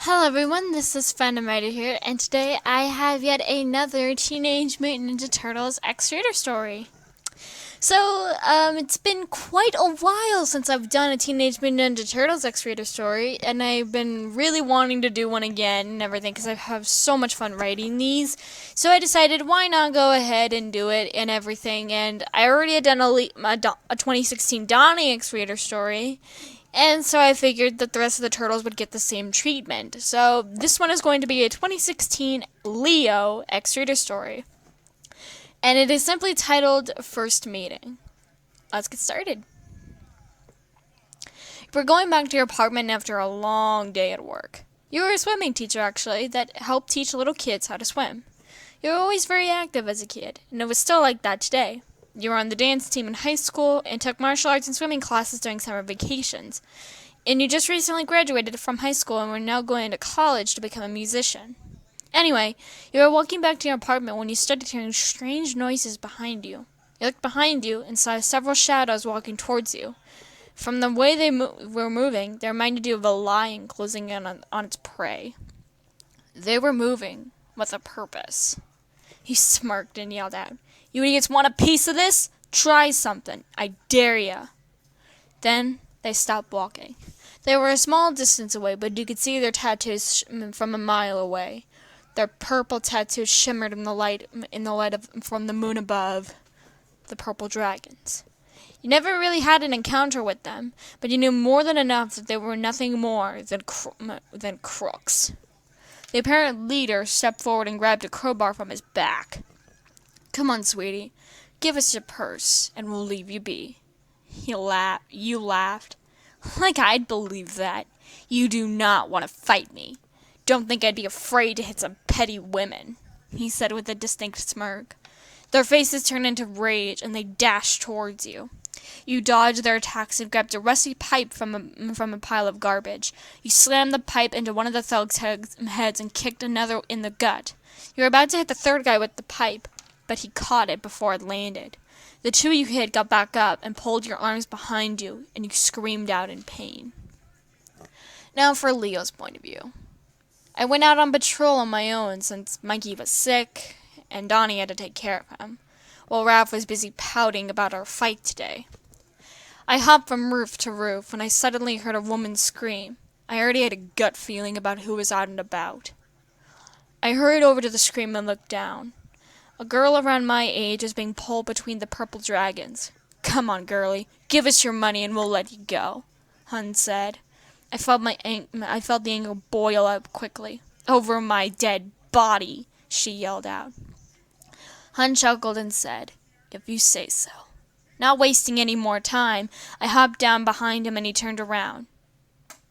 Hello everyone, this is Phantom Rider here, and today I have yet another Teenage Mutant Ninja Turtles X-Rater story. It's been quite a while since I've done a Teenage Mutant Ninja Turtles X-Rater story, and I've been really wanting to do one again and everything because I have so much fun writing these. So I decided why not go ahead and do it and everything, and I already had done a 2016 Donnie X-Rater story. And so I figured that the rest of the turtles would get the same treatment. So this one is going to be a 2016 Leo X-Rater story. And it is simply titled First Meeting. Let's get started. We're going back to your apartment after a long day at work. You were a swimming teacher, actually, that helped teach little kids how to swim. You were always very active as a kid, and it was still like that today. You were on the dance team in high school and took martial arts and swimming classes during summer vacations. And you just recently graduated from high school and were now going to college to become a musician. Anyway, you were walking back to your apartment when you started hearing strange noises behind you. You looked behind you and saw several shadows walking towards you. From the way they were moving, they reminded you of a lion closing in on its prey. They were moving with a purpose. He smirked and yelled out, "You idiots want a piece of this? Try something. I dare ya." Then they stopped walking. They were a small distance away, but you could see their tattoos from a mile away. Their purple tattoos shimmered in the light from the moon above. The purple dragons. You never really had an encounter with them, but you knew more than enough that they were nothing more than crooks. The apparent leader stepped forward and grabbed a crowbar from his back. "Come on, sweetie. Give us your purse, and we'll leave you be." You laughed. "Like I'd believe that. You do not want to fight me. Don't think I'd be afraid to hit some petty women," he said with a distinct smirk. Their faces turned into rage, and they dashed towards you. You dodged their attacks and grabbed a rusty pipe from a pile of garbage. You slammed the pipe into one of the thugs' heads and kicked another in the gut. You were about to hit the third guy with the pipe, but he caught it before it landed. The two you hit got back up and pulled your arms behind you, and you screamed out in pain. Now for Leo's point of view. I went out on patrol on my own since Mikey was sick, and Donnie had to take care of him, while Ralph was busy pouting about our fight today. I hopped from roof to roof when I suddenly heard a woman scream. I already had a gut feeling about who was out and about. I hurried over to the scream and looked down. A girl around my age was being pulled between the purple dragons. "Come on, girlie, give us your money and we'll let you go," Hun said. I felt the anger boil up quickly. "Over my dead body," she yelled out. Hun chuckled and said, "If you say so." Not wasting any more time, I hopped down behind him and he turned around.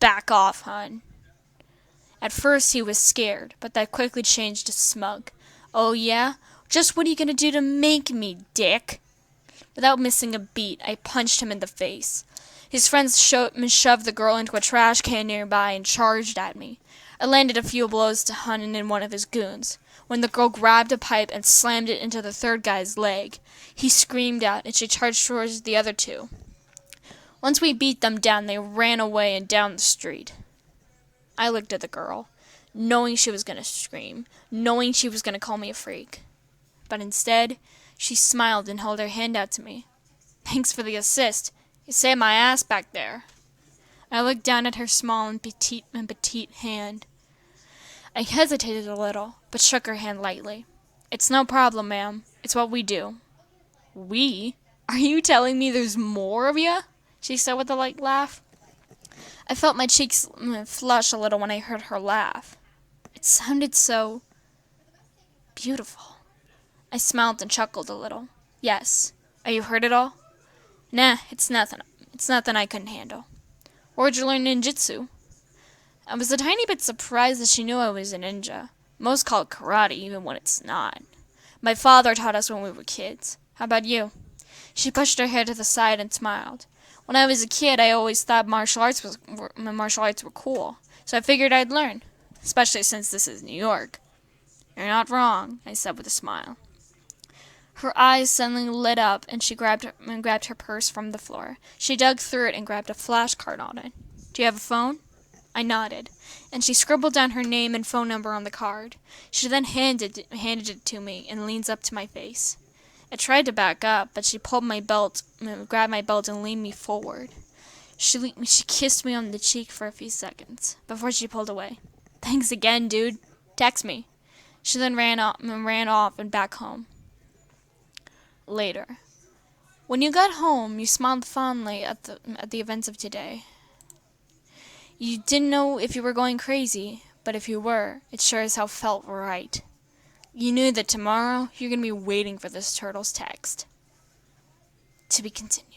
"Back off, Hun." At first he was scared, but that quickly changed to smug. "Oh yeah? Just what are you going to do to make me, dick?" Without missing a beat, I punched him in the face. His friends shoved the girl into a trash can nearby and charged at me. I landed a few blows to Hun and one of his goons, when the girl grabbed a pipe and slammed it into the third guy's leg. He screamed out, and she charged towards the other two. Once we beat them down, they ran away and down the street. I looked at the girl, knowing she was going to scream, knowing she was going to call me a freak. But instead, she smiled and held her hand out to me. "Thanks for the assist. You saved my ass back there." I looked down at her small and petite hand. I hesitated a little, but shook her hand lightly. "It's no problem, ma'am. It's what we do." "We? Are you telling me there's more of you?" she said with a light laugh. I felt my cheeks flush a little when I heard her laugh. It sounded so beautiful. I smiled and chuckled a little. "Yes. Are you heard it all?" "Nah, it's nothing. It's nothing I couldn't handle." "Where'd you learn ninjutsu?" I was a tiny bit surprised that she knew I was a ninja. Most call it karate, even when it's not. "My father taught us when we were kids. How about you?" She pushed her hair to the side and smiled. "When I was a kid, I always thought martial arts were cool, so I figured I'd learn, especially since this is New York." "You're not wrong," I said with a smile. Her eyes suddenly lit up, and she grabbed her purse from the floor. She dug through it and grabbed a flashcard on it. "Do you have a phone?" I nodded, and she scribbled down her name and phone number on the card. She then handed it to me and leans up to my face. I tried to back up, but she pulled my belt, grabbed my belt, and leaned me forward. She kissed me on the cheek for a few seconds before she pulled away. Thanks again, dude. Text me. She then ran off and back home. Later. When you got home, you smiled fondly at the events of today. You didn't know if you were going crazy, but if you were, it sure as hell felt right. You knew that tomorrow you're going to be waiting for this turtle's text. To be continued.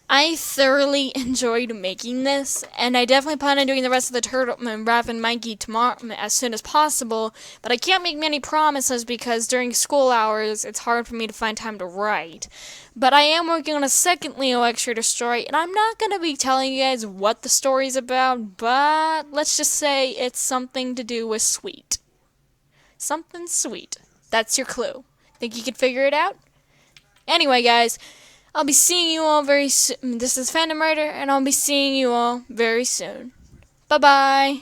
I thoroughly enjoyed making this, and I definitely plan on doing the rest of the Turtle Raph and Mikey tomorrow as soon as possible, but I can't make many promises because during school hours it's hard for me to find time to write. But I am working on a second Leo X-Rated story, and I'm not going to be telling you guys what the story's about, but let's just say it's something to do with sweet. Something sweet. That's your clue. Think you could figure it out? Anyway, guys, I'll be seeing you all very soon. This is Phantom Writer, and I'll be seeing you all very soon. Bye-bye.